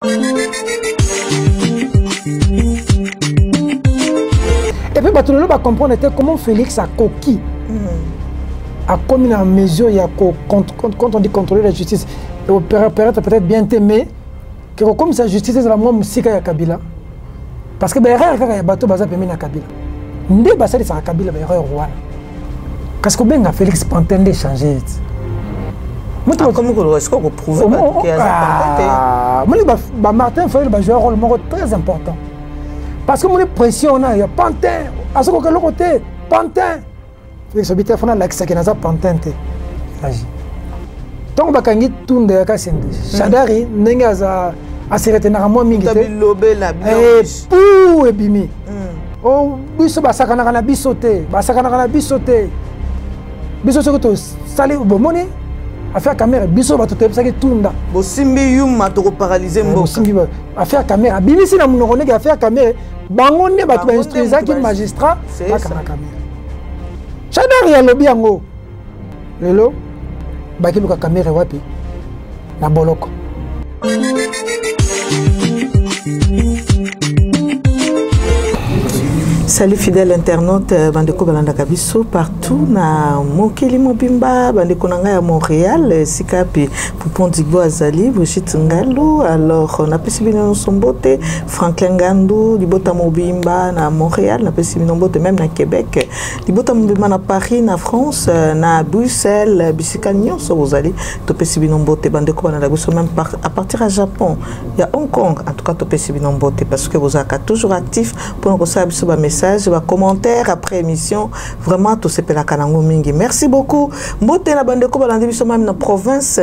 Et puis bato lelo ba comprendre comment Félix a coquille a commis en mesure il y a quand on dit contrôler la justice et opérer peut-être bien aimé que comme sa justice est la moi musika ya Kabila parce que ba erreur kaka ya bato baza pemina Kabila nde basali sa Kabila ba erreur wana parce que benga Félix Pantende changer comment vous est-ce que vous prouvez que ya Pantende Martin Fayulu ba jouer un rôle très important parce que mon pression on a ya Pantin à ce que l'autre côté Pantin Félix Obite fona la kisa kenaza Pantin te agi donc bakangi tunde ya kasende Shadari ndenge aza aseretenaka mwa mingi te pour ebimi oh biso basakanaka na biso te biso soki tosali bomoni affaire caméra biso bato toyebisaki tunda bosimbi yuma tokoparalyse mboka affaire caméra bimisi na monoko ndenge affaire caméra bango nde bato bainstruisaki magistrat bakana caméra Shadari alobi yango lelo bakiluka caméra wapi na boloko. Salut fidèle internaute, bandeko balanda kabiso partout na mokili mobimba bandeko nanga ya Montréal sikapi Poupon Digbo azali Brigitte Ngalo alors on a pesi bino sombote Franklin Ngandou libota mobimba na Montréal na pesi bino mbote même na Québec libota mobimba na Paris na France na Bruxelles bisika nyonso bozali to pesi bino mbote bandeko balanda kabiso même à partir à Japon il y a Hong Kong en tout cas to pesi bino mbote parce que vous êtes toujours actif pour que ça biso ba message va commentaire après émission vraiment tout c'est la kanango mingi merci beaucoup mbote na bandeko balandi biso même na province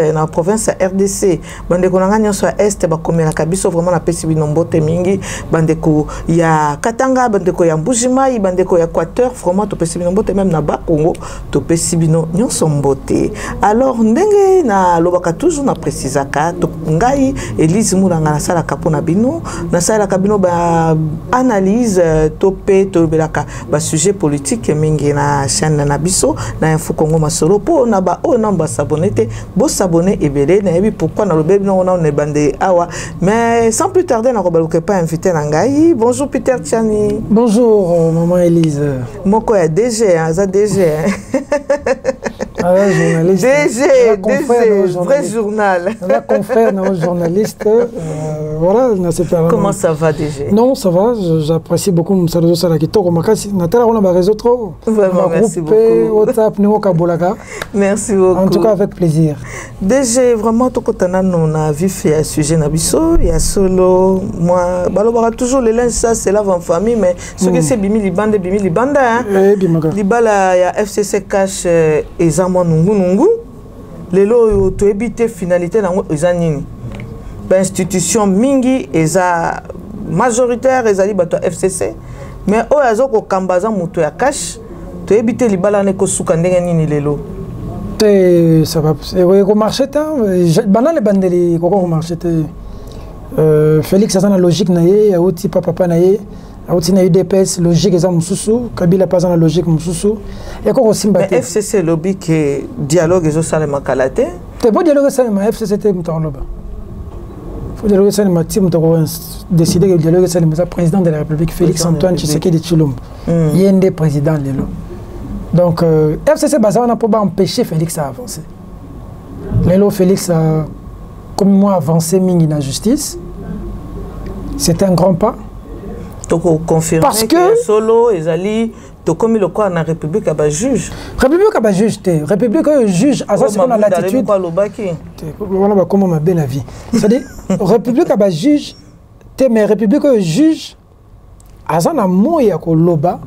RDC bandeko na nganya so est ba komela kabiso vraiment na pesi bino mbote mingi bandeko ya Katanga bandeko ya Mbujimai bandeko ya Équateur vraiment to pesi bino mbote même na Bakongo to pesi bino nyonso mbote alors ndenge na lobaka toujours na précisaka to ngai Elise Mulanga na sala kapona bino na sala kabino ba analyse topé to belaka ba sujet politique mingi na chaîne na biso na info Congo masolo po na ba o namba s'abonner bo s'abonner ebele na yebi pourquoi na lobebi na on est bandé awa mais sans plus tarder na robaluke pas invité na ngai bonjour Peter Tchani bonjour maman Elise moko ya DG za DG journaliste DG vrai journal la confrère nos journalistes voilà comment ça va DG non ça va j'apprécie beaucoup Msalozo Salakito makasi natala on a ba réseau trop vraiment merci beaucoup WhatsApp niveau kabolaka merci beaucoup en tout cas avec plaisir DG vraiment to kotana on a vu fait sujet na biso ya solo moi balobara toujours les linge ça c'est là en famille mais ce que c'est bimi libanda hein libala ya FCC cash ezamwa nungu lelo to ebité finalité na ezanini ba institution mingi eza majoritaire ezali bato FCC mais o azoko kambaza muto ya cash to ebité libala ne ko suka ndenge nini lelo te ça va ko marché ta bana le bandeli ko marché te Félix azana logique na ye ya uti papa na ye auti na UDPS logique eza mususu Kabila pas na logique mususu et ko simba te FCC lobby que dialogue ezo sala makalate te bo dialogue sala ma FCC te mutoloba faut dialogue sala ma team to décider que dialogue sala ma président de la République Félix Antoine Tshisekedi Tshilombo yende président lelo donc FCC bazana pour empêcher Félix à avancer lelo Félix a comme moi avancé mingi na justice c'est un grand pas parce que solo ezali to comme le quoi na république aba juge te république juge à ça c'est qu'on a l'attitude voilà ba comment ma belle la vie c'est-à-dire république aba juge te mais république juge azana moya ko loba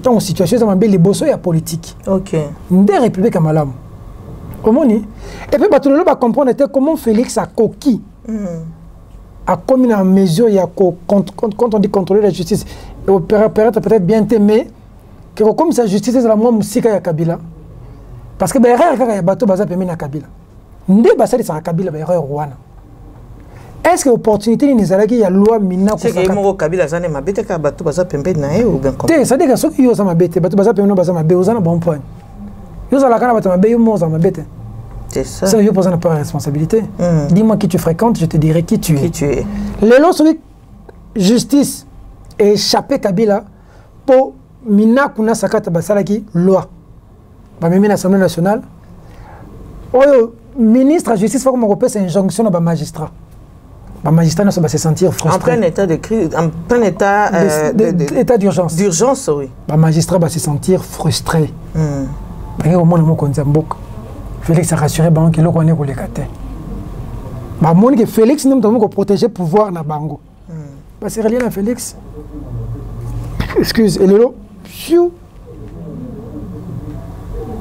dans situation ça ma belle liboso ya politique OK ndé république malamu comment ni et puis bato lelo ba comprendre comment Félix a coquille a commis en mesure il y a quand on dit contrôler la justice et opérer peut-être bien aimé que comme sa justice est la moi musika ya Kabila parce que ba erreur kaka ya bato baza pemina Kabila nde basali sa Kabila ba erreur wana est-ce que opportunité ni zalaki ya loi mina ko saka c'est que Kabila zane mabete ka bato baza pembe na ye ou bien comme te ça dit que ceux qui yo za mabete bato baza pemina baza mabe ozana bon point yo za la kana bato mabe yo mo za mabete C'est ça. Ça, je pose pas la responsabilité. Dis-moi qui tu fréquentes, je te dirai qui tu es. Qui tu es. Les lois sont justice et échapper Kabila pour mina kuna sakata basalaki loi. Ba même l'Assemblée nationale. Oh, ministre de la justice faut qu'on repère cette injonction à magistrat. Les magistrats ne se sentir frustrés. En plein état de crise, en plein état d'état d'urgence. D'urgence, oui. Les magistrats vont se sentir frustrés. Au moins, Félix a rassuré que l'on connaît pour les cater. Que Félix nous devons protéger le pouvoir na bango. C'est relié à Félix. Excuse, et le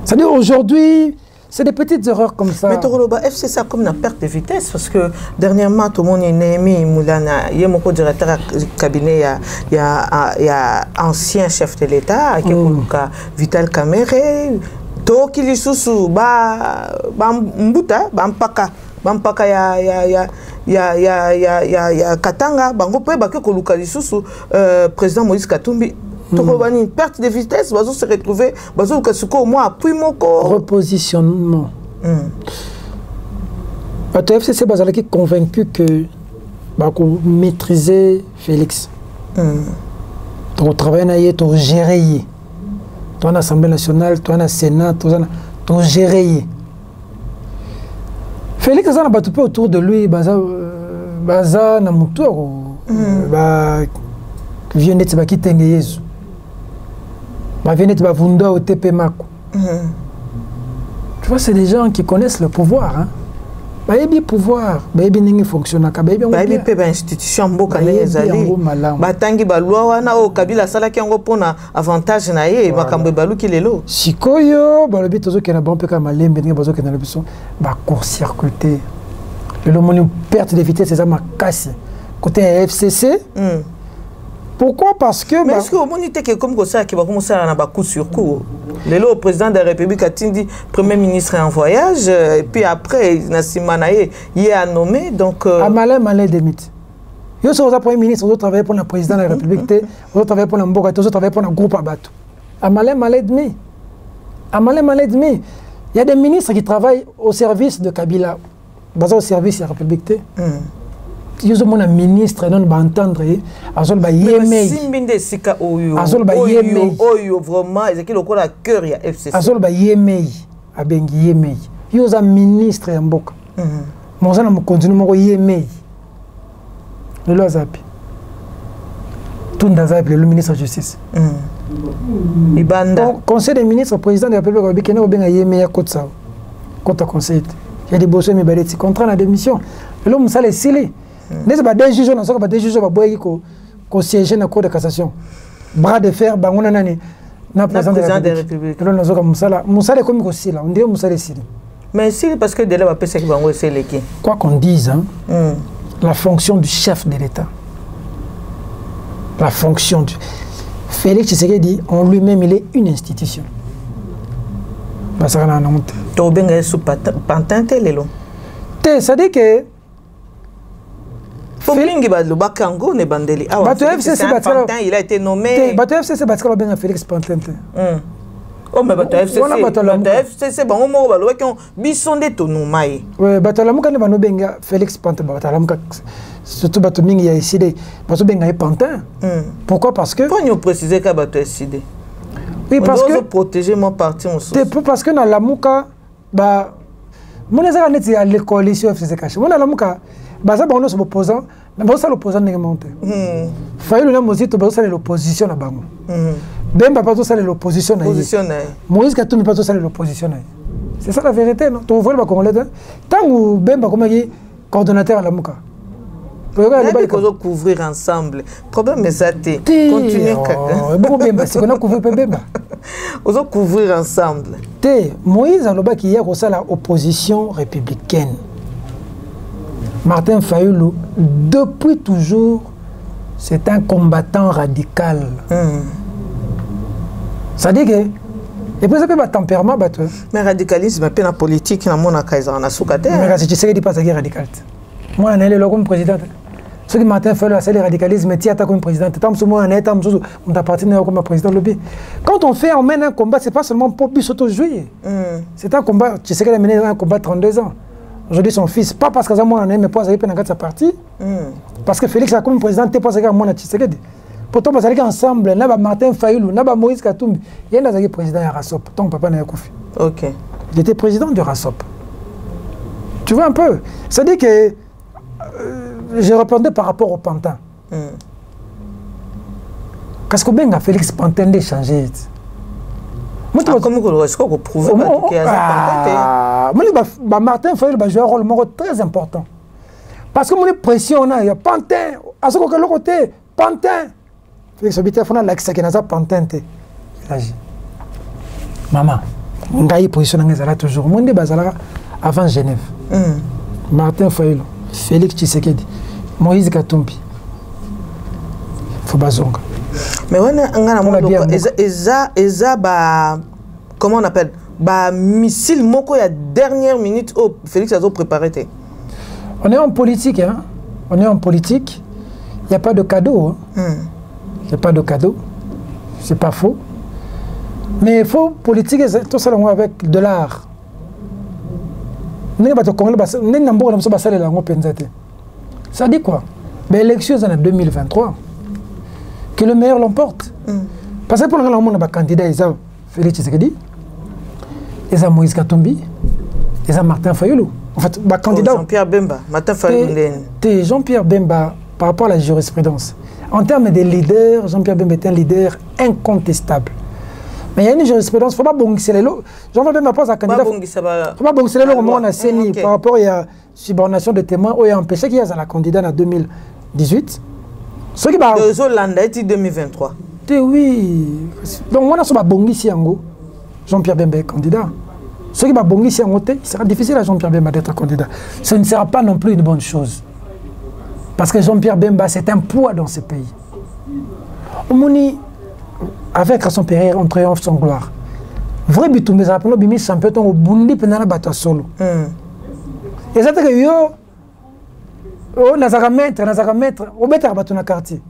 c'est-à-dire aujourd'hui. C'est des petites erreurs comme ça. Mais Toroloba, FC, ça comme une perte de vitesse parce que dernièrement, tout le monde est Némi Moulana, il y a mon co-directeur du cabinet, il y a ancien chef de l'État, Vital Kamere, Toki Lissousou, Mbuta, Bampaka ya Katanga, Bango Poe, Bake Koluka Lissousou, président Moïse Katumbi. Une perte de vitesse, on se retrouver, au moins appui moko. Repositionnement. Le FCC est convaincu que maîtriser Félix. Tu travailles, tu gères. Tu as l'Assemblée nationale, tu as le Sénat, tu as géré. Félix a battu autour de lui, Baza Namuto, Vionnet Baki Tengeyezu. Tu vois, c'est des gens qui connaissent le pouvoir. Hein? Le pouvoir, il fonctionne. Il institution avantage court-circuité. Le perte de vitesse, c'est ma casse. Côté FCC. Pourquoi? Parce que... Mais est-ce que vous avez dit comme ça qui va commencer à avoir coup sur coup? Le président de la République a dit Premier ministre est en voyage, et puis après, Nassim Manaye y a nommé, donc... Malais Demit. Yo suis le Premier ministre, vous travaillez pour le président de la République, vous travaillez pour le Mboka, vous travaillez pour le groupe Abatou. Malais Demi. Il y a des ministres qui travaillent au service de Kabila, basé au service de la République. Yo suis un ministre, non va entendre. Azol ba yemei. Simbinde sika oyo. Azol ba yemei. Oyo vraiment, ezeki lokola cœur ya FCC. Azol ba yemei. Abengi yemei. Yo za ministre ya mboka. Mozana mo continue mo yemei. Le zapi. Tunda zapi le ministre de la justice. Ibanda. Conseil des ministres, président de la République va bikena obenga yemei ya kotsa. Kota conseil. Il y a des bosseux mi baleti contrat na démission. L'homme ça les scellé. N'est-ce pas des juges on a des juges qui siègent dans la cour de cassation. Bras de fer bangona nani na président de la République. Là nazoka musala comme aussi là on dit musala sili. Mais si parce que délai va passer qui bango c'est les qui. Quoi qu'on dise hein. La fonction du chef de l'État. La fonction du Félix Tshisekedi en lui-même il est une institution. Parce qu'on a un honte. To benga sous pantin telelo. Ça dit que Félix Bakango ne bandeli. Ah, il a été nommé. FCC Batkalo benga Félix Pantente. Oh mais FCC bon mo balo ki bisonde to nomai. Ouais, batalamuka ne bano benga Félix Pantente batalamuka surtout bato mingi ya ici bato benga Pantin. Pourquoi? Parce que pour nous préciser que bato ici. Oui, parce que protéger mon parti on c'est parce que dans la muka ba mon ezaka neti ya le coalition FCC caché. Mon la muka baza bango so opposant na baza l'opposant ne monte. Fayulu na mozito baza l'opposition na bango. Bemba pas ça l'opposition na. Moïse Katumbi pas ça l'opposition na. C'est ça la vérité non. Tu vois le Congolais tant ou Bemba comme coordonnateur à la muka. On va couvrir ensemble. Problème est ça. Continuez. Bon Bemba, c'est qu'on a couvert Bemba. On va couvrir ensemble. Moïse Aloba qui hier au sein la opposition républicaine. Martin Fayulu, depuis toujours, c'est un combattant radical. Ça dit que et puis ça peut être tempérament battu. Mais radicalisme est la politique dans mon cas en a sous-cater. Mais tu sais que tu passes à radical. Moi on est le comme président. Ce qui Martin Fayulu a fait le radicalisme, tu attaques comme président. On t'appartient comme président lobby. Quand on mène un combat, ce n'est pas seulement pour s'auto-jouer. C'est un combat, tu sais qu'elle a mené un combat de 32 ans. Aujourd'hui, son fils, pas parce que ça m'a mais pas parce sa partie. Parce que Félix a comme président, tu pas parce que moi, pourtant, parce qu'ensemble, n'a pas Martin Fayulu, n'a pas Moïse Katumbi. Il y a un président de Rasop. Ton papa n'a pas fait. Ok. Il était président de Rasop. Tu vois un peu. C'est-à-dire que je répondais par rapport au Pantin. Qu'est-ce que bien Félix Pantin de changer? Comment est-ce qu'on peut prouver qu'il y a Pantin? Martin Fayulu va jouer un rôle très important. Parce que mon pression, il y a Pantin. À ce côté, Pantin. Félix Obité, il y a l'accès qui n'a pas Pantin. Maman, on a eu position toujours. Mon débat avant Genève. Martin Fayulu, Félix Tshisekedi, Moïse Katumbi. Faut bazonga. Mais comment on appelle? Missile moko ya dernière minute au Félix a préparé. On est en politique, hein. On est en politique. Il n'y a pas de cadeau. Il n'y a pas de cadeau. C'est pas faux. Mais il faut politique tout ça avec de l'art. Ça dit quoi? L'élection en 2023. Que le meilleur l'emporte. Parce que pour le moment, on a un candidat, Félix Tshisekedi, il y a Moïse Katumbi, il y a Martin Fayulu. En fait, candidat. Jean-Pierre Bemba, Martin Fayulu. Jean-Pierre Bemba, par rapport à la jurisprudence, en termes de leader, Jean-Pierre Bemba est un leader incontestable. Mais il y a une jurisprudence, il ne faut pas bongisser les lots. Jean-Pierre Bemba pose un candidat. Il ne faut pas bongisser les lots au moment a CENI par rapport à la subordination de témoins, où il y a empêché qu'il y ait un candidat en 2018. Ce qui va. 2023. Oui. Donc, on a ce bongissi Jean-Pierre Bemba est candidat. Ce qui va bongissi il sera difficile à Jean-Pierre Bemba d'être candidat. Ce ne sera pas non plus une bonne chose. Parce que Jean-Pierre Bemba, c'est un poids dans ce pays. Omoni, avec son père, on triomphe son gloire. Vrai bitumbe, ça rappelle le champion au Bundi pendant la solo. Et ça, c'est que yo, on mettre, on mettre à battre dans le quartier.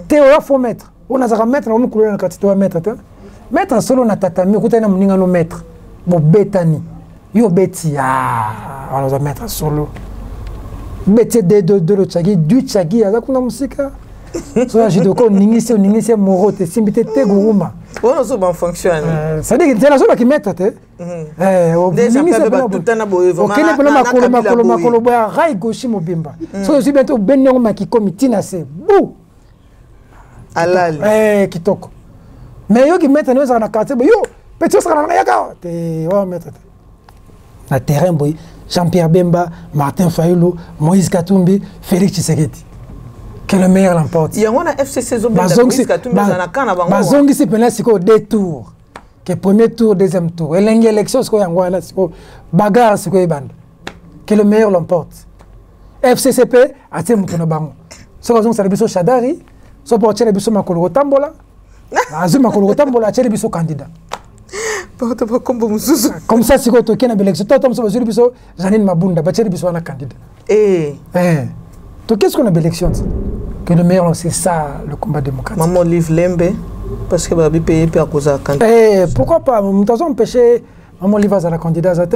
Théo, il faut mettre. On a mettre, on couler dans le quartier, tu vas mettre. Mettre solo na tatami, écoutez, on a mettre. Bon, bétani. Yo, beti, on va mettre solo. Beti de le tchagi, du tchagi, à la kuna musika. So j'ai de quoi n'ingisi moro te simbite te gouruma. On a souvent fonctionné. Ça dit que c'est la chose qui met tête. Déjà tout temps boye vraiment. OK, le makolo boya rai goshi mobimba. So aussi bientôt benno maki komitina se. Bou. Alali. Kitoko. Mais yo qui mettent dans la quartier, yo, petit ça na yaka. Te wa mettre. Na terrain boy, Jean-Pierre Bemba, Martin Fayulu, Moïse Katumbi, Félix Tshisekedi. Que le meilleur l'emporte. Il y a un FCC Moïse Katumbi dans la canne avant. Bazongi c'est pendant deux tours. Que premier tour, deuxième tour. Et l'élection c'est quoi yangwana c'est quoi bagarre c'est quoi bande. Que le meilleur l'emporte. FCCP a été mutono bango. So bazongi ça biso Shadari, so pour tirer biso makolo tambola. Azuma makolo tambola a tirer biso candidat. Comme ça c'est quoi to kena élection. Toi tom so bazuli biso Janine Mabunda ba tirer biso na candidat. Donc qu'est-ce qu'on a d'élection? Que le meilleur, c'est ça, le combat démocratique. Maman livre Lembe, parce que va payer pour cause à candidat. Pourquoi pas? Nous avons empêché Maman livre à la candidate.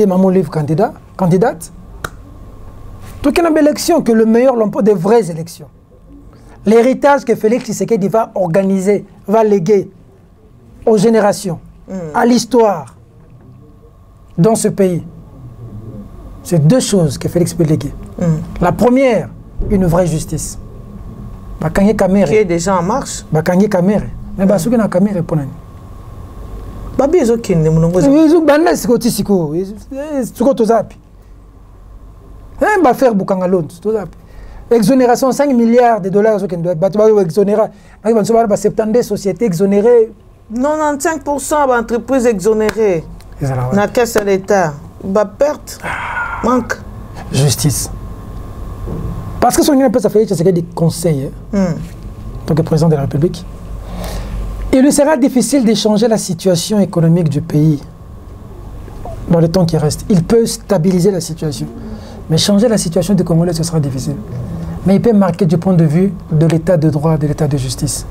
Maman livre candidate. Donc il y a une élection, que le meilleur l'emporte, des vraies élections. L'héritage que Félix Tshisekedi va organiser, va léguer aux générations, à l'histoire, dans ce pays. C'est deux choses que Félix peut léguer. La première, une vraie justice. Qui est déjà en marche. Mais ce qui est en caméra pour nous. Babi est ok. Faire Bukangalon. Exonération 5 milliards de dollars. Exonérer. 70 sociétés exonérées. 95% d'entreprises exonérées. Dans la caisse de l'État. Perte. Manque. Justice. Parce que son union peut s'affaire, c'est des conseils. Donc, le président de la République. Il lui sera difficile de changer la situation économique du pays dans le temps qui reste. Il peut stabiliser la situation. Mais changer la situation des Congolais, ce sera difficile. Mais il peut marquer du point de vue de l'état de droit, de l'état de justice.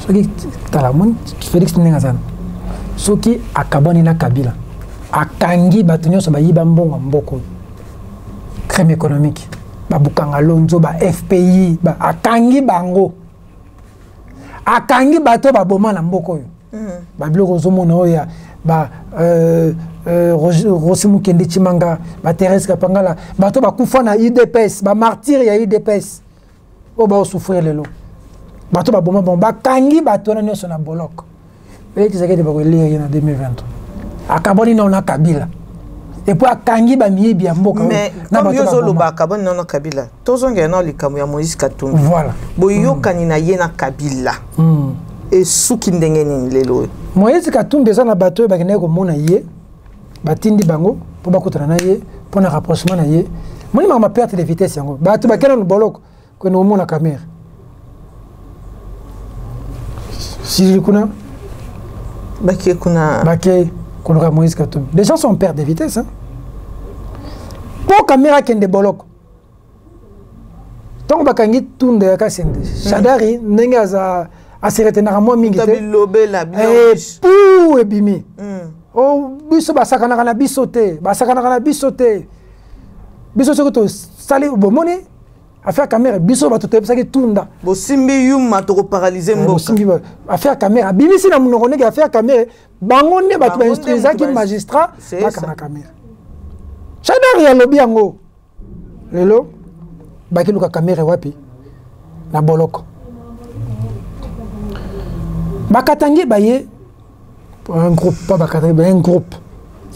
Félix Nengazan. Soki akaboni na Kabila. Akangi batunyo so bayiba mbongo mboko. Crème économique. Ba bukanga lonzo ba FPI ba akangi bango. Akangi bato ba boma na mboko yo. Ba biloko zomona oya ba Rosimu Kende Chimanga, ba Thérèse Kapangala, bato ba kufa na IDPS, ba martyr ya IDPS. O ba souffrir lelo. Bato ba boma bon ba kangi bato na nyoso na bolok. Et qui s'est en 2020. Akaboni na Kabila. Et puis akangi ba miye bia mboka. Mais comme yozo loba akaboni na Kabila. Tozonga na likamu ya Moïse Katumbi. Voilà. Boyo kanina ye na Kabila. Et suki ndenge nini lelo. Moïse Katumbi za na bato ba kene ko mona ye. Batindi bango pour bakotana na ye pour na rapprochement na ye. Moni ma perte de vitesse yango. Bato ba kena no bolok ko no mona caméra. Si kuna Baké kuna Moïse Katumbi. Les gens sont en perte de vitesse. Hein? Pour caméra kende bolok. Tant bakangi tunde ya kasende. Shadari nenga za aseretenaka mwa mingi te. Tabilobe la bien. Pour ebimi. Oh biso basakana kana bisote. Basakana kana bisote. Biso sokoto sali bomoni. Affaire caméra biso bato te saki tunda. Bo simbi yuma to paralyser mboka. Simbi affaire caméra bimisi na munoko ne affaire caméra bango ne bato ba instruisa ki magistrat ba kana caméra. Shadari ya lobi yango. Lelo baki luka caméra wapi na boloko. Bakatangi baye un groupe pas bakatangi un groupe.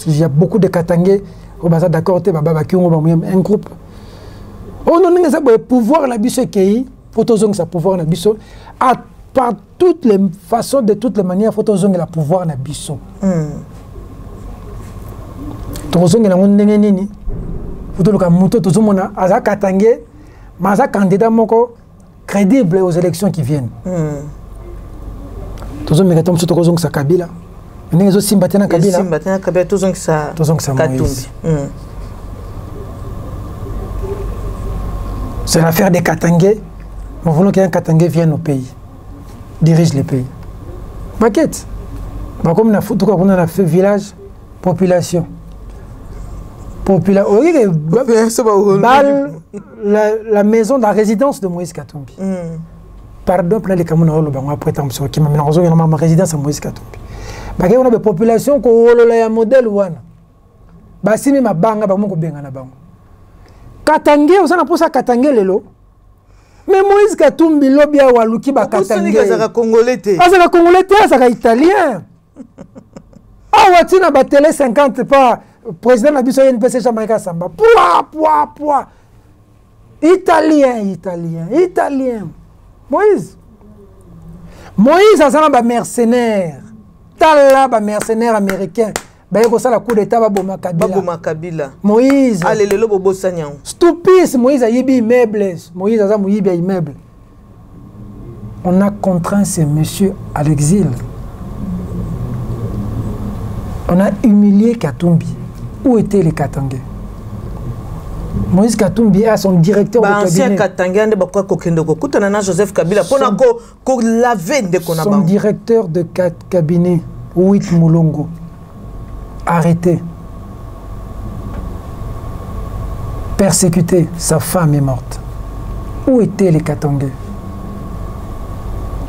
Il y a beaucoup de katangé au bazar d'accord te baba ki un groupe. On a un pouvoir na biso kei photozong sa pouvoir na biso par toutes les façons de toutes les manières photozong la pouvoir na biso. Tozong na ndenge nini photoloka moto tozomona aza katangé maza candidat moko crédible aux élections qui viennent. Tozong me katom tozong sa Kabila. Nengezo simbatena Kabila. Simbatena Kabila tozong sa Katumbi. C'est l'affaire des Katangais. Nous voulons qu'un Katangais vienne au pays, dirige le pays. Maquette. Comme on a fait village, population. La maison de la résidence de Moïse Katumbi. Pardon pour les Camerounais, après qui m'a mis ma résidence à Moïse Katumbi. On a des populations qui ont un modèle. Si ma banga, Katangé, on s'en a posé à Katangé lelo. Mais Moïse Katumbi lobia waluki ba Katangé. Azaka congolais. Azaka congolais, azaka italien. Ah watina ba télé 50 pas président na biso NPC Jamaïca Samba. Poua. Italien. Moïse azana ba mercenaire. Tala ba mercenaire américain. Bayeko sala coup d'état baboma Kabila. Moïse. Allez le bobo sanyang. Stupide Moïse a yibi immeuble. Moïse a yibi immeuble. On a contraint ces messieurs à l'exil. On a humilié Katumbi. Où étaient les Katangais? Moïse Katumbi a son directeur de cabinet. Ancien Katangais ne bakwa kokendoko. Kutanana Joseph Kabila pona ko laver de kona son directeur de cabinet Ouit Moulongo. Arrêté, persécuté, sa femme est morte. Où étaient les Katangais?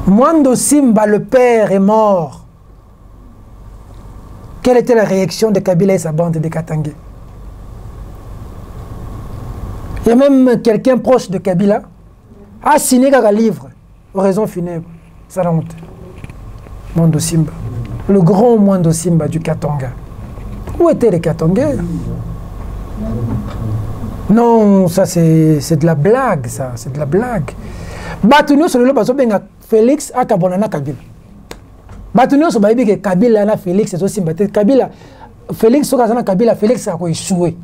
Mwando Simba, le père, est mort. Quelle était la réaction de Kabila et sa bande de Katangais? Il y a même quelqu'un proche de Kabila a signé un livre, Oraison funèbre. Ça la honte. Mwando Simba, le grand Mwando Simba du Katanga. Où étaient les Katangais? Non, ça c'est de la blague, ça, c'est de la blague. Batunio sur le bateau benga Félix a kabonana Kabila. Batunio sur baby que Kabila na Félix c'est aussi battu Kabila. Félix sur kazana Kabila Félix a échoué.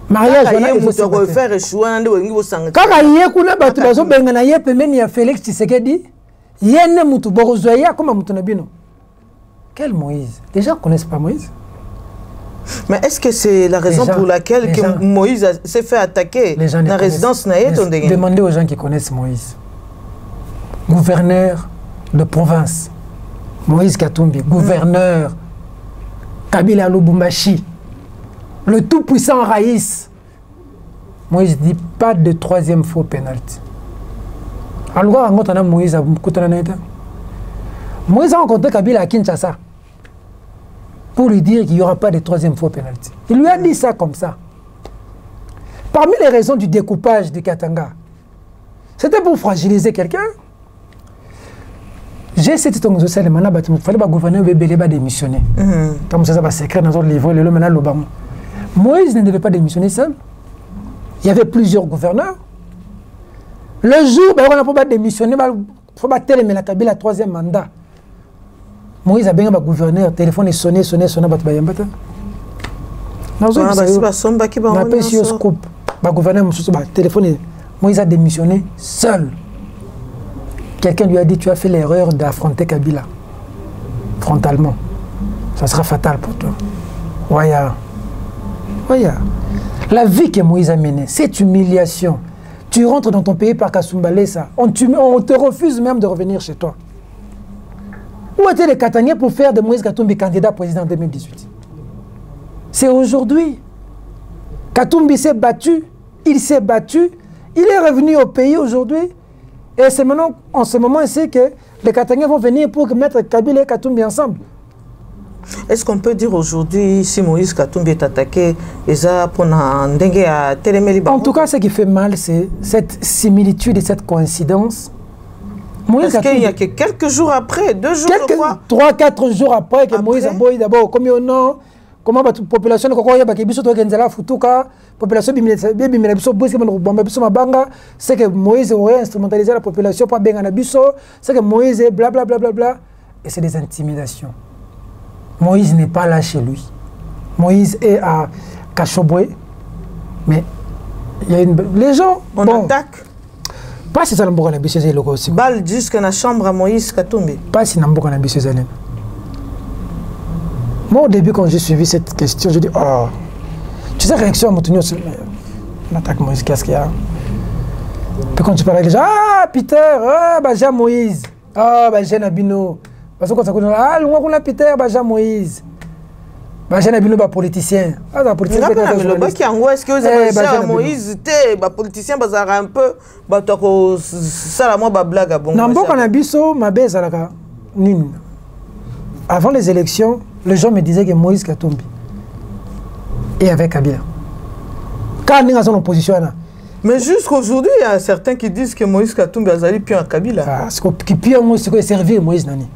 Mariage on a refaire échouer ande wengi bo sanga. Kaka yé kuna batu bazo benga na yé pembeni ya Félix Tshisekedi. Yene mutu borozoya comme mutu na bino. Quel Moïse? Les gens ne connaissent pas Moïse. Mais est-ce que c'est la raison pour laquelle Moïse s'est fait attaquer la résidence Naït? Demandez aux gens qui connaissent Moïse. Gouverneur de province. Moïse Katumbi, gouverneur. Kabila Lubumbashi. Le tout-puissant Raïs. Moïse dit pas de troisième faux pénalty. Alors, Moïse a Moïse a rencontré Kabila à Kinshasa pour lui dire qu'il n'y aura pas de troisième faux pénalty. Il lui a dit ça comme ça. Parmi les raisons du découpage de Katanga, c'était pour fragiliser quelqu'un. J'ai cette tongue de il fallait que le gouverneur Bébélé démissionner. Comme ça va secret dans notre livre, le maintenant l'Obama. Moïse ne devait pas démissionner seul. Il y avait plusieurs gouverneurs. Le jour où on n'a pas démissionné, il faut battre la Kabila troisième mandat. Moïse a bien un gouverneur, le téléphone est sonné, sonné, sonné, il y a Moïse a démissionné seul. Quelqu'un lui a dit, tu as fait l'erreur d'affronter Kabila. Frontalement. Ça sera fatal pour toi. Voyez. La vie que Moïse a menée, cette humiliation. Tu rentres dans ton pays par Kasumbalesa. On te refuse même de revenir chez toi. Où étaient les Kataniens pour faire de Moïse Katumbi candidat président en 2018? C'est aujourd'hui. Katumbi s'est battu. Il s'est battu. Il est revenu au pays aujourd'hui. Et c'est maintenant, en ce moment ici, que les Kataniens vont venir pour mettre Kabila et Katumbi ensemble. Est-ce qu'on peut dire aujourd'hui, si Moïse Katumbi est attaqué, en tout cas, ce qui fait mal, c'est cette similitude et cette coïncidence. Est-ce qu'il y a que quelques jours après, 2 jours, 3-4 jours après que Moïse a boy d'abord, comme il non, comment la population de Kokoya, la population c'est que Moïse aurait instrumentalisé la population pour bien c'est que Moïse est blablabla. Et c'est des intimidations. Moïse n'est pas là chez lui. Moïse est à Kachobwe. Mais il y a les gens. On attaque. Pas si ça n'a pas été aussi. Balle jusqu'à la chambre à Moïse Katumbi. Pas si ça n'a pas été. Moi, au début, quand j'ai suivi cette question, je dis, oh, tu sais, réaction à mon tenue, on attaque Moïse, qu'est-ce qu'il y a? Puis quand tu parles avec les gens, ah, Peter, ah, bah, j'ai Moïse, ah, bah, j'ai Nabino. Parce que quand ça connaît, ah, on a Peter, bah, j'ai Moïse. Bah, j'ai Nabino, bah, politicien. Ah, bah, politicien, mais le bac qui en gros, est-ce que vous avez dit Moïse, bah, politicien, bah, ça un peu, bah, tu as ça, la moi, bah, blague à bon. Non, bon, quand on a biso, ma baisse, avant les élections, les gens me disaient que Moïse Katumbi et avec Kabila. Quand on est dans son opposition, mais jusqu'aujourd'hui, il y a certains qui disent que Moïse Katumbi a allé pire à Kabila. Parce que pire Moïse, c'est servir Moïse Nani.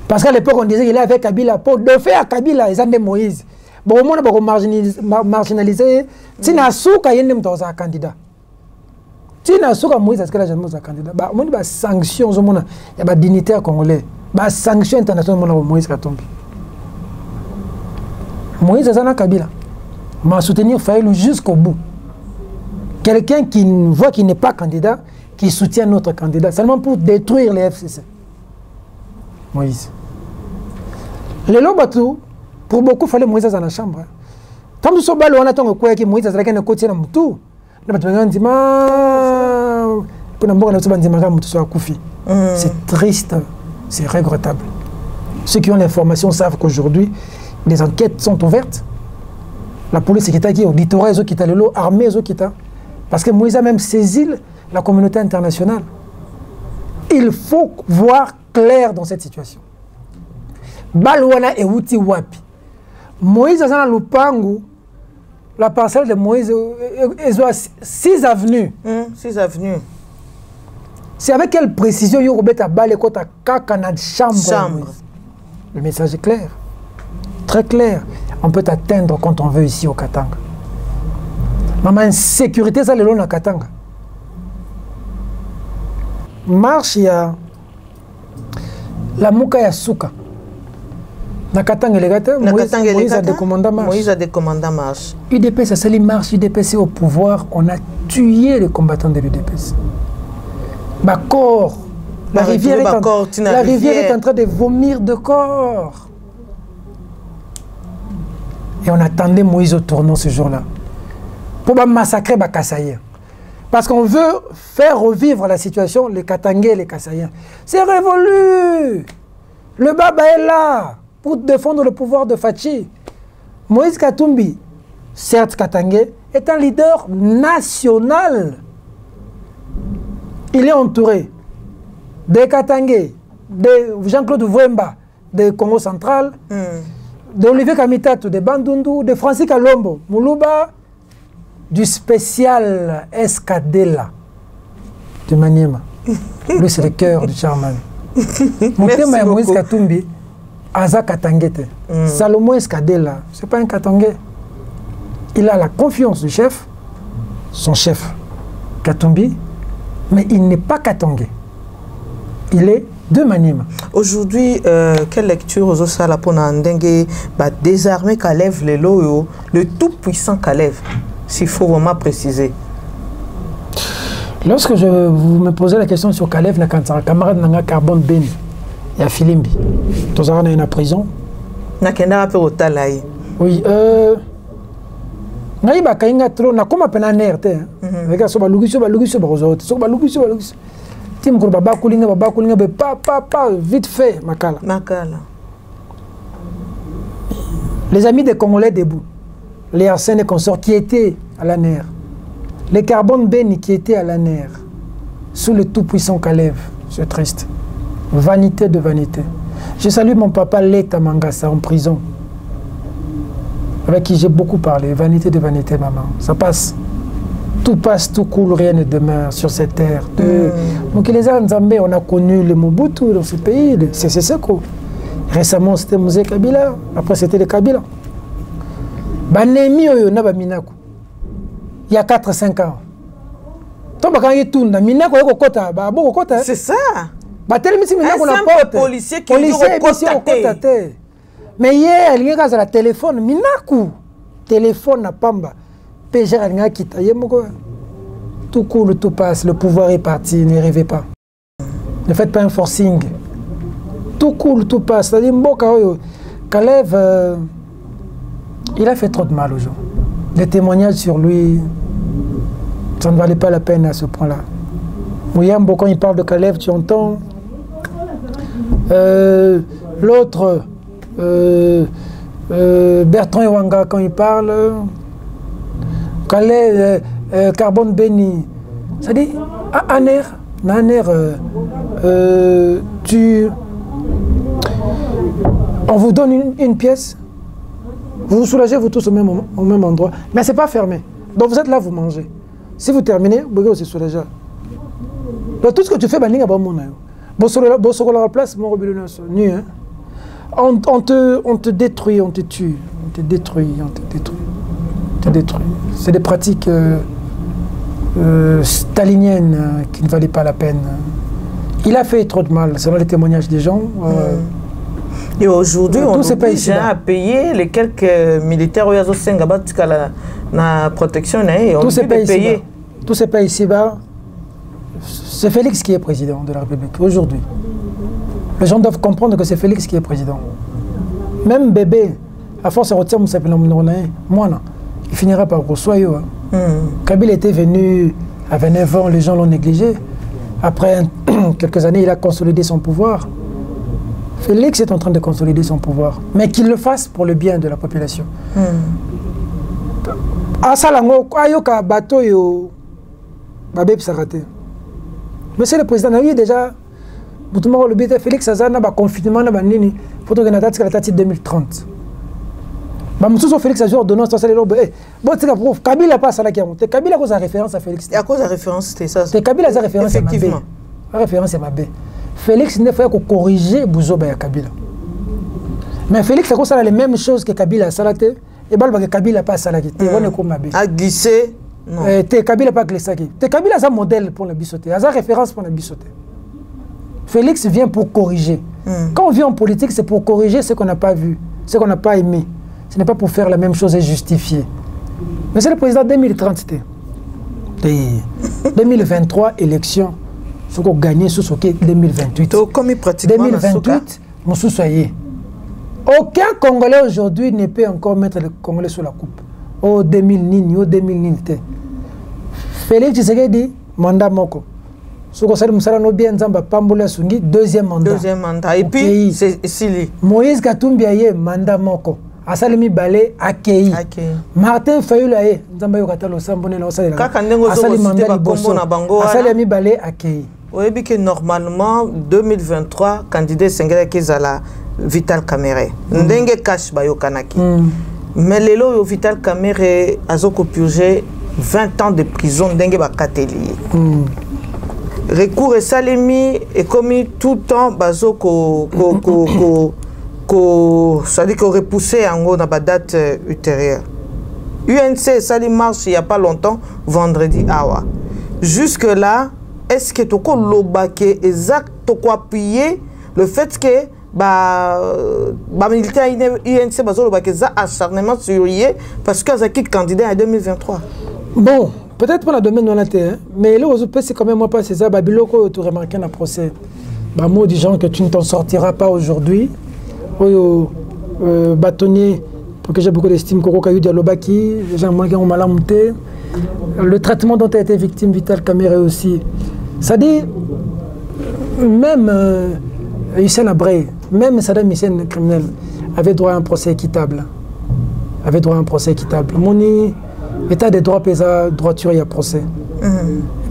Parce qu'à l'époque, on disait qu'il est avec Kabila pour de faire Kabila, ils ont des Moïse. Bon, au moins, on a marginalisé. Si on a souka, il y a un candidat. Si on a souka Moïse, est-ce que là, j'ai un candidat? On a des sanctions, il y a des dignitaires congolais. Des sanctions internationales pour Moïse Katumbi. Moïse Azana Kabila m'a soutenu Faïlou jusqu'au bout. Quelqu'un qui voit qu'il n'est pas candidat, qui soutient notre candidat, seulement pour détruire les FCC. Moïse. Le Lobatou, pour beaucoup, il fallait Moïse dans la chambre. Tant que ce bal, on attend que Moïse a un côté dans le tout. C'est triste, c'est regrettable. Ceux qui ont l'information savent qu'aujourd'hui, les enquêtes sont ouvertes. La police qui est qui au littoral, qui est l'eau, armée, qui est. Parce que Moïse a même saisi la communauté internationale. Il faut voir clair dans cette situation. Balouana et Outi Wapi. Moïse a dans le Lupangu, la parcelle de Moïse, ils ont 6 avenues. 6 avenues. C'est avec quelle précision il y a balé kota kakana chambre. Le message est clair. Très clair. On peut t'atteindre quand on veut ici au Katanga. Maman, insécurité, ça le long à Katanga. Marche, il y a la Mouka Yasuka. Na Katanga, les gars, Moïse a des commandants marche. Moïse a des commandants marche. UDPS, c'est les marches, UDPS au pouvoir. On a tué les combattants de l'UDPS. Bakor. La rivière est en train de vomir de corps. Et on attendait Moïse au tournant ce jour-là. Pour massacrer les Kassaïens. Parce qu'on veut faire revivre la situation, les Katangais et les Kassaïens. C'est révolu. Le Baba est là pour défendre le pouvoir de Fachi. Moïse Katumbi, certes Katangais, est un leader national. Il est entouré des Katangais, de Jean-Claude Vouemba, de Congo central, d'Olivier Kamitatou, de Bandundu, de Francis Kalombo, Moulouba, du spécial Escadella de Maniema. Lui, c'est le cœur du Charman. Mon thème est Moïse Katumbi, Aza Katangete. Salomon Escadella, ce n'est pas un Katangais. Il a la confiance du chef, son chef, Katumbi, mais il n'est pas Katangais. Il est de Maniema. Aujourd'hui, quelle lecture aux Osala pour Ndengue désarmer Kalev le tout-puissant Kalev, s'il faut vraiment préciser? Lorsque vous me posez la question sur Kalev, le camarade Nanga Carbon Ben, il y a Filimbi. Tous les gens sont en prison. Nakenda peu au talaï. Oui, naï ba kainga trop na comme appel en RT. Regarde sur balugi sur barozote, sur balugi. Tim ko baba kulinga be pa vite fait makala. Les amis des Congolais debout, les Arsène et consorts qui étaient à la NER, les Carbone Beni qui étaient à la NER, sous le tout-puissant Kalev, c'est triste. Vanité de vanité. Je salue mon papa Leta Mangasa en prison, avec qui j'ai beaucoup parlé. Vanité de vanité, maman. Ça passe. Tout passe, tout coule, rien ne demeure sur cette terre. Donc les Nzambé, on a connu le Mobutu dans ce pays, c'est Seko. Récemment, c'était Mosé Kabila. Après, c'était le Kabila. Banemi oyo na ba Minako. Il y a 4-5 ans. Tomba quand il tourne, Minako yoko kota, ba boko kota. C'est ça. Ba tellement si Minako na porte. Policier qui dit kota. Mais hier, il y a un téléphone, Minako. Téléphone na pamba. PG a quitté. Tout coule, tout passe, le pouvoir est parti, n'y rêvez pas. Ne faites pas un forcing. Tout coule, tout passe. C'est-à-dire, Kalev, il a fait trop de mal aux gens. Les témoignages sur lui, ça ne valait pas la peine à ce point-là. Mouyambo, quand il parle de Kalev, tu entends. L'autre, Bertrand Ewanga, quand il parle. Kalev, Carbone Beni. C'est-à-dire, Aner, on vous donne une pièce, vous vous soulagez vous tous au même endroit, mais ce n'est pas fermé. Donc vous êtes là, vous mangez. Si vous terminez, vous pouvez aussi soulager. Donc tout ce que tu fais, c'est que tu la place, on te détruit, on te tue, on te détruit. C'est des pratiques staliniennes qui ne valaient pas la peine. Il a fait trop de mal, selon les témoignages des gens. Et aujourd'hui, on a à payer les quelques militaires où il y a la protection. Tous ces pays ici-bas, c'est Félix qui est président de la République aujourd'hui. Les gens doivent comprendre que c'est Félix qui est président. Même bébé, à force de retirer moi, il finira par Roussoyo. Kabila était venu à 29 ans, les gens l'ont négligé. Après quelques années, il a consolidé son pouvoir. Félix est en train de consolider son pouvoir, mais qu'il le fasse pour le bien de la population. Monsieur le Président, oui, déjà, Félix Azana a confinement dans le photo de 2030. Félix a joué ordonnance, Kabila passe à la guerre. Kabila a référence à Félix. Et à cause de la référence, c'était ça. Kabila a référence à Mabé. La référence à Mabé. Félix ne fait que corriger Bouzoba et Kabila. Mais Félix a les mêmes choses que Kabila a salaté. Et Kabila passe à la guerre. A glissé. Non. Kabila pas glissé. Kabila a un modèle pour la bissoté. Il a une référence pour la bissoté. Félix vient pour corriger. Quand on vient en politique, c'est pour corriger ce qu'on n'a pas vu, ce qu'on n'a pas aimé. Ce n'est pas pour faire la même chose et justifier. Mais c'est le président 2030, c'était. 2023, élection. Ce qu'on gagne sous ce qui est 2028. 2028, Moussou soyez. Aucun Congolais aujourd'hui ne peut encore mettre le Congolais sur la coupe. Au 2000, au 2000. Félix Tshisekedi, mandat moko. Deuxième mandat. Deuxième mandat. Et puis, c'est Sili. Moïse Katumbi aye mandat moko. Asalemi balé accueilli. Martin Fayulu aye nzamba yo katalo sambone na osala. Asalemi mandat liboso. Asalemi balé accueilli. Oui, que normalement 2023 candidat Sengela Kezala Vital Kamerhe. Ndenge cash bayo kanaki. Mais lelo yo Vital Kamerhe azoko purger 20 ans de prison ndenge bakateli. Recours et salemi et commis tout le temps bazo ça dit qu'on repoussé en gros dans la date ultérieure. UNC sali marche il n'y a pas longtemps vendredi awa. Jusque là est-ce que toko lobake exact toko appuyer le fait que militaire UNC bazo lobake za acharnement sur yé parce que zaki candidat en 2023. Bon. Peut-être pour la domaine non laté, mais là, c'est quand même moi pas c'est ça. Babiloko, tu remarques un procès. Bah, moi, des gens que tu ne t'en sortiras pas aujourd'hui. Bâtonnier, pour que j'ai beaucoup d'estime, Koko Kayu Dialobaki, les gens qui ont mal monté. Le traitement dont tu as été victime, Vital Kamerhe aussi. Ça dit, même Hissène Habré, même Saddam Hussein, criminel, avait droit à un procès équitable. Avait droit à un procès équitable. Moni. État des droits pesa droiture, il y a procès.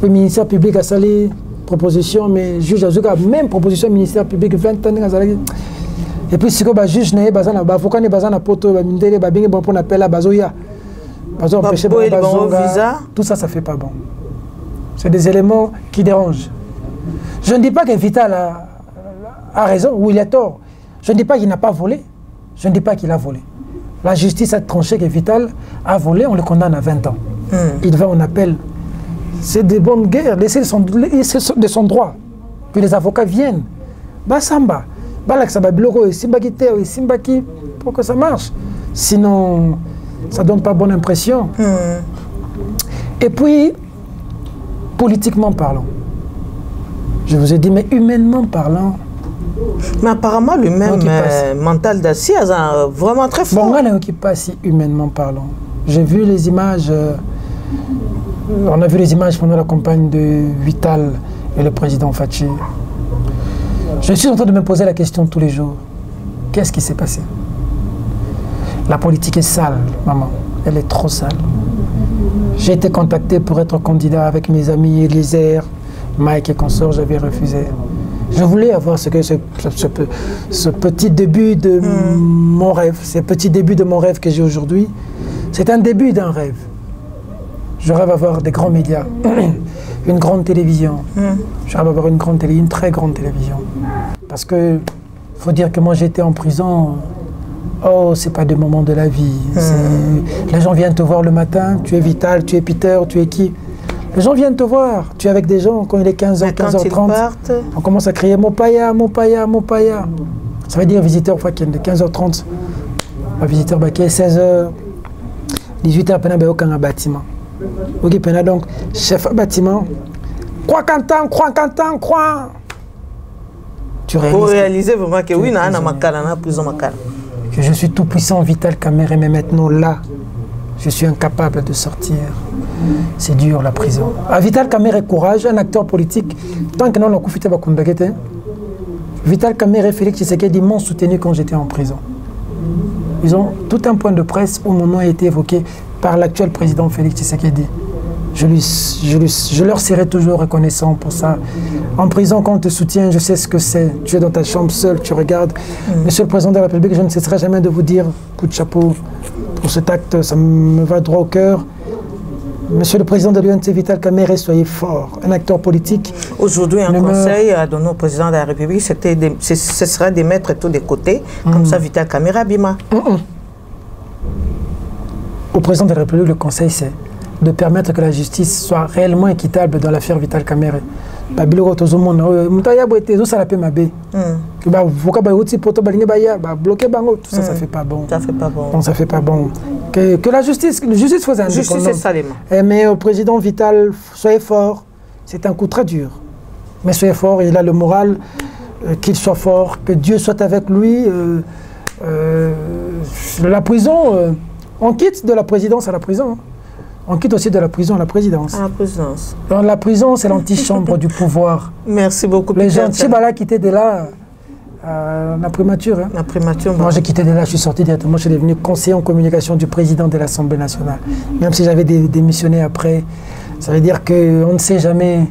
Le ministère public a sali proposition, mais juge a même proposition ministère public 20 ans. Et puis si le juge n'est pas un avocat n'est pas un poto, pour appel à Bazoya. Tout ça, ça fait pas bon. C'est des éléments qui dérangent. Je ne dis pas que Vital a raison ou il a tort. Je ne dis pas qu'il n'a pas volé. Je ne dis pas qu'il a volé. La justice a tranché que Vital a volé, on le condamne à 20 ans. Il va en appel. C'est des bonnes guerres, laisser de son droit. Puis les avocats viennent. Basamba, Balaksababiloko, Simbakite, Simbaki, pour que ça marche. Sinon, ça ne donne pas bonne impression. Et puis, politiquement parlant, je vous ai dit, mais humainement parlant, mais apparemment, lui-même, mental d'acier, vraiment très fort. Bon, on qui passe humainement parlant. J'ai vu les images, on a vu les images pendant la campagne de Vital et le président Fachi. Je suis en train de me poser la question tous les jours. Qu'est-ce qui s'est passé? La politique est sale, maman. Elle est trop sale. J'ai été contacté pour être candidat avec mes amis Eliezer, Mike et consorts, j'avais refusé. Je voulais avoir ce petit début de mon rêve, ce petit début de mon rêve que j'ai aujourd'hui. C'est un début d'un rêve. Je rêve d'avoir des grands médias, une grande télévision. Je rêve d'avoir une très grande télévision. Parce que, faut dire que moi j'étais en prison, oh, c'est pas des moments de la vie. Les gens viennent te voir le matin, tu es Vital, tu es Peter, tu es qui? Les gens viennent te voir, tu es avec des gens quand il est 15h, 15h30, on commence à crier Mopaya, Mopaya, Mopaya. Ça veut dire visiteur, fois qu'il est 15h30, un visiteur qui est 16h, 18h, il n'y a aucun bâtiment. Donc, chef bâtiment, crois Quentin, crois. Tu réalises. Pour réaliser vraiment que oui, prison que je suis tout puissant, Vital Kamerhe, mais maintenant là, je suis incapable de sortir. C'est dur la prison. À Vital Kamerhe courage, un acteur politique, tant que non, on a fait Vital Kamerhe et Félix Tshisekedi m'ont soutenu quand j'étais en prison. Ils ont tout un point de presse où mon nom a été évoqué par l'actuel président Félix Tshisekedi. Je leur serai toujours reconnaissant pour ça. En prison, quand on te soutient, je sais ce que c'est. Tu es dans ta chambre seul, tu regardes. Monsieur le Président de la République, je ne cesserai jamais de vous dire coup de chapeau pour cet acte, ça me va droit au cœur. Monsieur le Président de l'UNC Vital Kamerhe, soyez fort, un acteur politique. Aujourd'hui, un conseil à donner au Président de la République, ce serait de mettre tout de côté, comme ça Vital Kamerhe abîma. Au Président de la République, le conseil, c'est de permettre que la justice soit réellement équitable dans l'affaire Vital Kamerhe. Tout ça, ça fait pas bon. Ça fait pas bon. Non, ça fait pas bon. Que la justice fasse un justice, mais au président Vital, soyez fort. C'est un coup très dur. Mais soyez fort, il a le moral, qu'il soit fort, que Dieu soit avec lui. La prison, on quitte de la présidence à la prison. On quitte aussi de la prison à la présidence. À la présidence. Dans la prison, c'est l'antichambre du pouvoir. Merci beaucoup. Les gens, Chibala quitté de là, la primature. Hein. La primature. Moi, j'ai quitté de là, je suis sorti directement, je suis devenu conseiller en communication du président de l'Assemblée nationale. Même si j'avais démissionné après, ça veut dire qu'on ne sait jamais.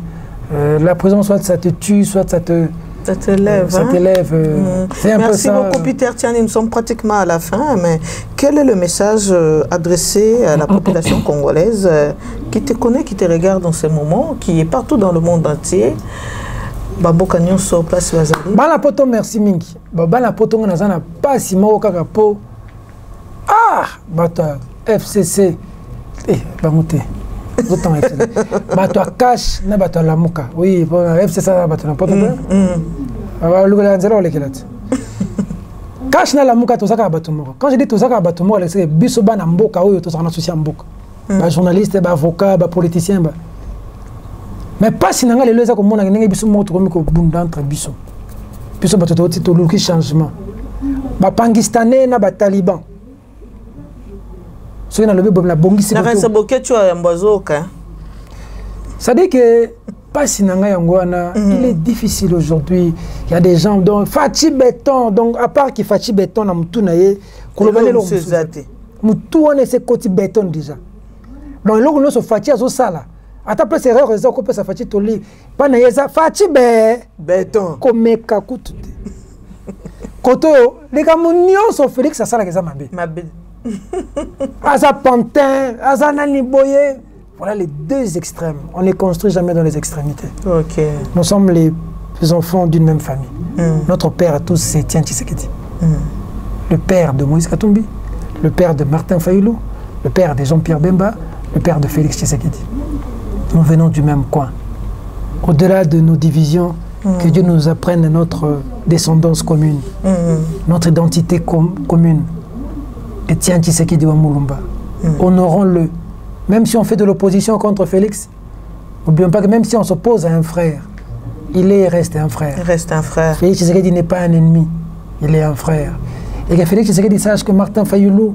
La prison, soit ça te tue, soit ça te... Ça t'élève. Ça t'élève. C'est un peu ça. Merci beaucoup, Peter Tiani. Nous sommes pratiquement à la fin, mais quel est le message adressé à la population congolaise qui te connaît, qui te regarde dans ces moments, qui est partout dans le monde entier? Babo Kanyon sur place Bazali. Bala poto merci mingi. Bala poto on a zana pas si mo kaka po. Ah, bata FCC. Bamoute. Autant FCC. Bato cash na bato lamuka. Oui, FCC na bato na poto. Aba lugula nzela ole kelati. Cash na lamuka to saka bato moko. Quand je dis to saka bato moko, c'est biso bana mboka oyo to saka souci mboka. Ba journaliste, ba avocat, ba politicien ba. Mais pas si nanga lelo eza ko mona ngenge biso moto ko miko bunda entre biso. Biso bato to luki changement. Ba Pakistanais na ba Taliban. So na lobi la bongisi ko. Na kanisa boketu ya mbazoka. Ça dit que pas si nanga yangwana, il est difficile aujourd'hui. Il y a des gens donc Fati Béton, donc à part qui Fati Béton na mutu na ye, kolobane lo muzate. Mutu on ese koti béton déjà. Donc loko no so Fati azo sala. Ata pe c'est rare ça ko pe sa Fati toli. Pa na yeza Fati béton. Komeka kutute. Koto les gars munio so Félix ça sala keza mabe. Mabe. Asa Pantin, asa nani boye. Voilà les deux extrêmes. On ne construit jamais dans les extrémités. Okay. Nous sommes les enfants d'une même famille. Notre père à tous, c'est Tian Tshisekedi. Le père de Moïse Katumbi, le père de Martin Fayulu, le père de Jean-Pierre Bemba, le père de Félix Tshisekedi. Nous venons du même coin. Au-delà de nos divisions, que Dieu nous apprenne notre descendance commune, notre identité commune. Et Tian Tshisekedi wa Mulumba. Honorons-le. Même si on fait de l'opposition contre Félix, n'oublions pas que même si on s'oppose à un frère, il est et reste un frère. Il reste un frère. Félix Tshisekedi n'est pas un ennemi, il est un frère. Et que Félix Tshisekedi sache que Martin Fayulu,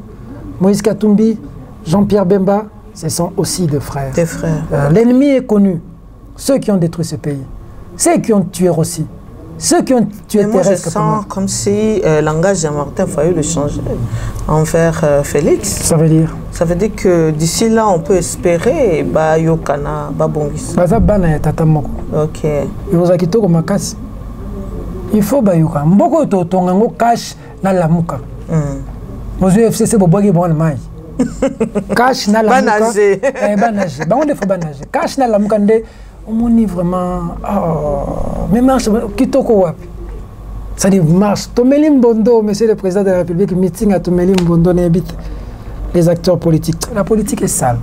Moïse Katumbi, Jean-Pierre Bemba, ce sont aussi des frères. Des frères. L'ennemi est connu. Ceux qui ont détruit ce pays, ceux qui ont tué aussi, ceux qui ont tué moi je sens comme si le langage de Martin Fayulu changeait envers Félix. Ça veut dire? Ça veut dire que d'ici là, on peut espérer bah yokana bah bongis. Baza bana ya tata moko. OK. Yoza kitoko makasi. Il faut ba yoka. Mboko to tongango cash na lamuka. Mozo FCC bobogi bon mai. Cash na lamuka. Banager. Banager. Ba on defo banager. Cash na lamuka nde omoni vraiment mais marche kitoko wapi. Ça dit marche. Tomeli Mbondo, monsieur le président de la République, meeting à Tomeli Mbondo n'habite les acteurs politiques. La politique est sale.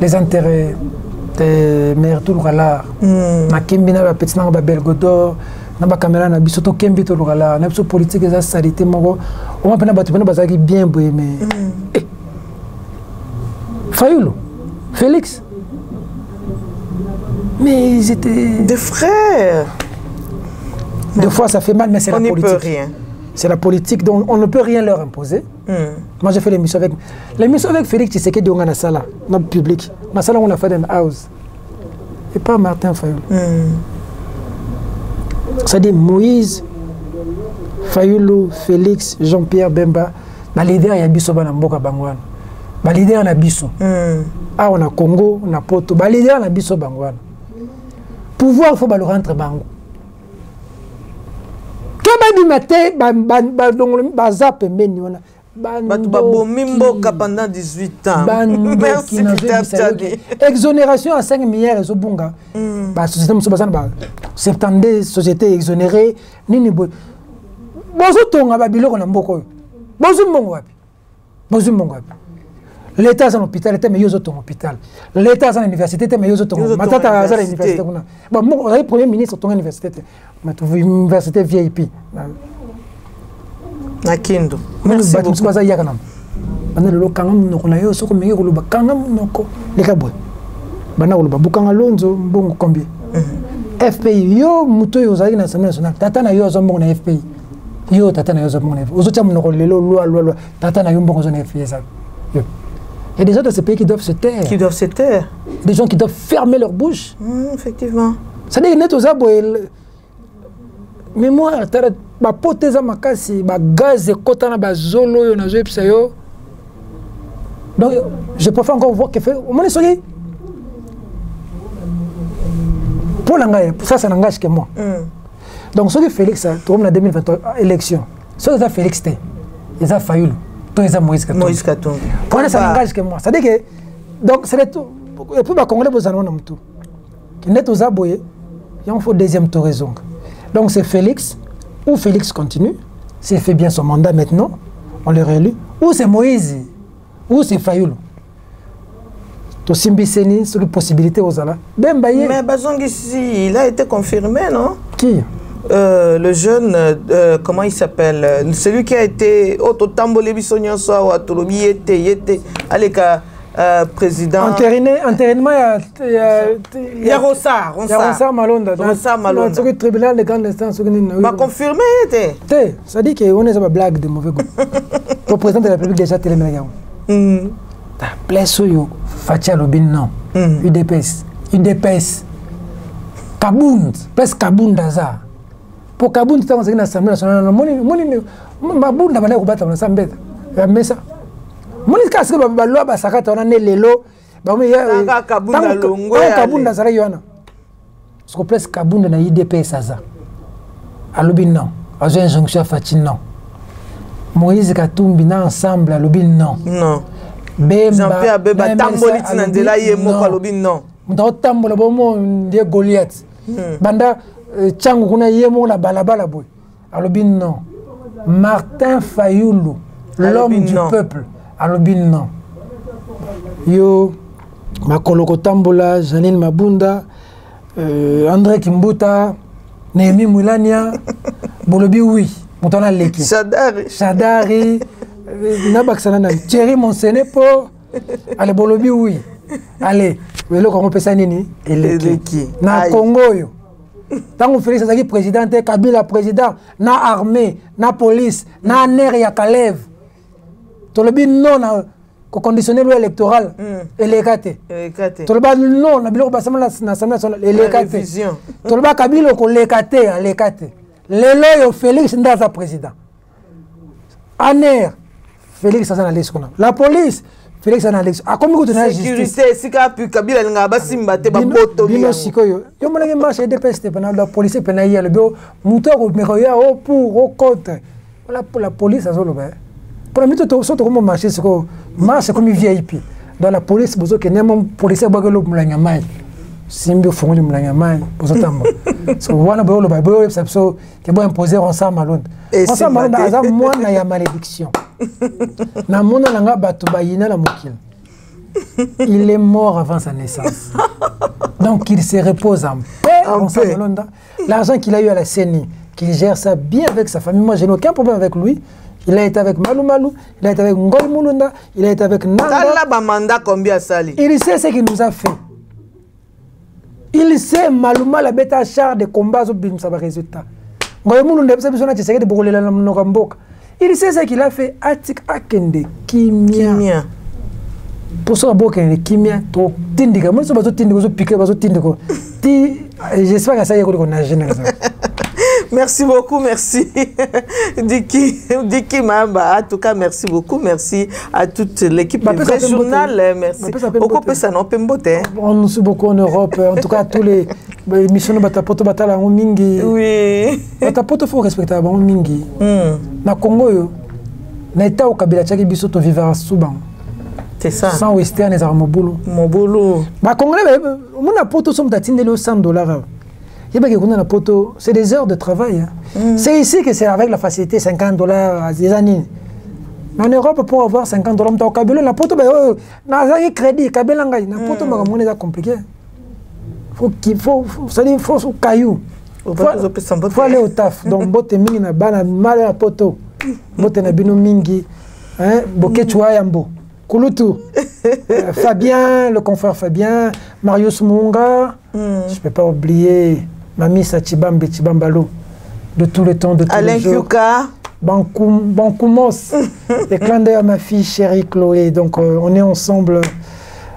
Les intérêts des maires tout le rala. Na Kembi na petit na ba Belgodor, na ba caméra na biso to Kembi tout le rala. Na biso politique eza salité moko. On va pena ba tupena bazaki bien boye mais. Fayulu, Félix. Mais ils étaient des frères. Des fois ça fait mal mais c'est la politique. On n'y peut rien. C'est la politique, donc on ne peut rien leur imposer. Moi, j'ai fait l'émission avec Félix Tshisekedi on a sala, dans le public. La salle on a fait dans house. Et pas Martin Fayulu. Ça dit Moïse, Fayulu, Félix, Jean-Pierre Bemba, les leaders il y a biso bana mboka bangwana. Les leaders na biso. Ah on a Congo, on a Poto, les leaders na biso bangwana. Pouvoir il faut le rentrer bango. Du matin, bazap meni wana. Pendant 18 ans. Merci Exonération à 5 milliards et bunga. Ba société musobasana ba 72 sociétés exonérées nini boy. Bozo tonga ba biloko na mboko. Bozo mbongo wapi? Bozo mbongo wapi? L'État a un hôpital, l'État a un hôpital. L'État a une université, l'État a un hôpital. Matata a une université. Bon, vous avez le Premier ministre de l'université. Une université VIP. Nakindo. Merci beaucoup. Merci beaucoup. FPI, yo muto yo zali na Assemblée nationale. Tata na yo zo mbongo na FPI. Yo tata na yo zo mon aux autres mon lelo loi tata na yo mbongo zo na fait ça. Il y a des gens dans ce pays qui doivent se taire. Qui doivent se taire. Des gens qui doivent fermer leur bouche. Effectivement. Ça dit net aux abo mais moi tara ba poteza makasi ba gaz ekota na ba zolo yo na zo epsa yo. Donc je préfère encore voir que fait au moins soki pour l'engagement, ça n'engage que moi. Donc, ce que Félix a, tout le monde en 2023, élection, ce que Félix a, il a failli, tout ça Moïse Katumbi. Moïse Katumbi. Pour ça n'engage que moi. C'est-à-dire que, donc, c'est tout. Et puis, les Congolais, vous en avez tout. Qui n'est aux aboyés, il faut deuxième tour raison. Donc, c'est Félix, ou Félix continue, s'il fait bien son mandat maintenant, on le réélu, ou c'est Moïse, ou c'est Fayoulou. Simbiseni sur les possibilités aux ala. Mais Bazong ici, il a été confirmé, non? Qui? Le jeune, comment il s'appelle? Celui qui a été Ototambolé Bissonnion Soa ou Atolobi était Aleka président. Intérinement, il y a Rossa Malonda. Rossa Malonda. Dans le tribunal de grande instance. Va confirmer, ça dit qu'on est une blague de mauvais goût. Le président de la République déjà télé. Ta place yo Fatia Lobin non UDPS Kabound place Kabound daza pour Kabound tant que l'Assemblée nationale moni mabunda bana ko bata na sambeta ya mesa moni kasi ba loi ba sakata on ne lelo ba mi ya Kabound longo ya Kabound daza yana ce place Kabound na UDPS aza a Lobin non a injonction Fatia non Moïse Katumbi na ensemble a Lobin non Jean-Pierre Beba tamboli tinandela ye moko lobi non. Ndo tambola bomo ndie Goliath. Banda changu kuna ye mo la balabala boy. Alobi non. Martin Fayoulou, l'homme du peuple. Alobi non. Yo Makoloko Tambola, Janine Mabunda, André Kimbuta, Némi Moulania, Bolobi oui. Moutona Leki. Chadari. Thierry Monsenepo, allez Bolobi oui. Allez, le Congo pesa nini eleki. Na Congo yo. Tango Félix Azaki président, Kabila président, na armée, na police, na nerf ya Kalev. Tolobi non na conditionner loi électorale elekate. Toloba non na biloko basama na assemblée nationale elekate. Toloba Kabila ko lekate, lekate. Lelo yo Félix ndaza président. Aner Félix Azanalès kona. La police, Félix Azanalès. A combien de temps sécurité, si ka Kabila nga basimba te ba boto bino sikoyo. Yo mona marche de peste pendant la police penaïa le bio moteur au meroya au pour au contre. Voilà pour la police azolo ba. Pour la mito to so to comme marcher siko marche comme VIP. Dans la police bozo ke nemo police ba gelo mulanya mai. Simbi fongoli mulanya mai bozo tambo. So wana ba lo ba bo so ke bo imposer ensemble malonde. Ensemble malonde azam mwana ya malédiction. Na mona nanga batu bayina la mokil. Il est mort avant sa naissance. Donc il se repose en paix. L'argent qu'il a eu à la CENI, qu'il gère ça bien avec sa famille. Moi, je n'ai aucun problème avec lui. Il a été avec Malou Malou, il a été avec Ngol Moulunda, il a été avec Nanga. Il sait ce qu'il nous a fait. Il sait Malouma la bêta char de combat au bin ça va résultat. Ngol Moulunda ça besoin de essayer de brûler la Nokamboka. Il sait ce qu'il a fait. Atik Akende Kimia. Pour ça, il Kimia, trop tindika. Moi, je vais tindika, je piquer, je tindika. J'espère que ça y est qu'on a gêné. Merci beaucoup, merci. Diki Mamba, en tout cas, merci beaucoup. Merci à toute l'équipe du vrai journal. Merci. Beaucoup de ça, non, Pembote. On nous suit beaucoup en Europe. En tout cas, tous les missions de Batapoto Batala en Mingi. Oui. Batapoto, il faut respecter en Mingi. Na Congo, na état au Kabila Tchaki Bisoto vivra souvent. C'est ça. Sans western et Mobulu. Mobulu. Bah, Congolais, mon poto somme d'atteindre les $100. C'est des heures de travail. C'est ici que c'est avec la facilité $50 à des années. En Europe, pour avoir $50, au Kabila, la poto, n'a crédit, Kabila, la poto, c'est compliqué. Il faut caillou. Il faut aller au taf. Donc, bote mingi na bana mal à poto. Bote na bino mingi. Boke Chouayambo. Kouloutou. Fabien, le confrère Fabien. Marius Munga. Je ne peux pas oublier Mami Sachibambe Chibambalo. de tous les temps, de tous Alain les jours. Kyuka. Bankoumos. Et clin d'œil à ma fille chérie Chloé. Donc on est ensemble.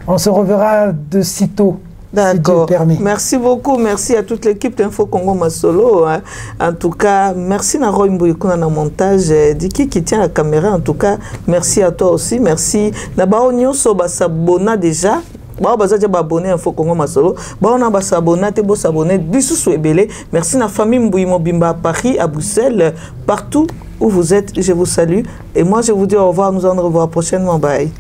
On se reverra de sitôt. D'accord. Si merci beaucoup. Merci à toute l'équipe d'Info Congo Masolo. Hein. En tout cas, merci à Roy Mbouyekuna dans le montage. Diki qui tient la caméra. En tout cas, merci à toi aussi. Merci. D'abord, on s'abonne déjà. Bah, on va abonner Info Congo Masolo. Bah, on va s'abonner. T'es beau s'abonner. Bisous sous Ebele. Merci à la famille Mbouyimo Bimba à Paris, à Bruxelles, partout où vous êtes. Je vous salue. Et moi, je vous dis au revoir. Nous allons nous revoir prochainement. Bye.